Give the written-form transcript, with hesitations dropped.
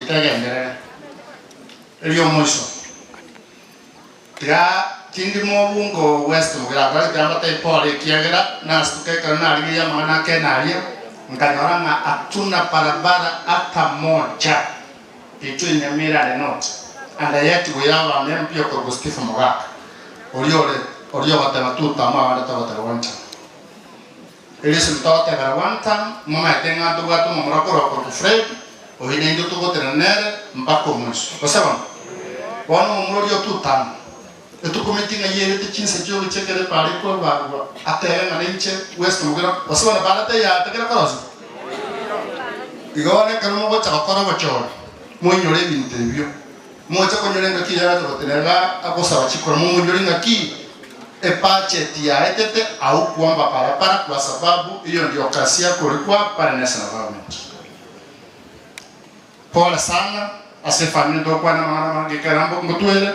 itegendere elio mwisho tiga tindi mobungo west mugira bali kamba tai pole kiagera na stuke kana alia maana kenalia nkanyora nga atuna barabara hata moja kitu Nyamira de not anda yetu yawa nempio kwa Gustifu Mogaka olio watabatuta ama wanta elisi mtote garwanta mama tenga tugato mumrakoro kwa Fred ohine ndio tugotenere mpaka mwisho kwa sababu wana umulio tutano etukometinga yere tichinse cyo chekere pare ko bagwa atera ngalinche west mugira wasona barata ya tekera karozi igone karumo go chakora bachora munyore bintebyo mocha konyore ngaki ya tugotenera akosaba chikora munyore ngaki epacheti ya etete au kuomba para kwa sababu hiyo ndio kasi yako ilikuwa pale national government. Pole sana asifanye ndo kwa na mama ngekarambo ngotwele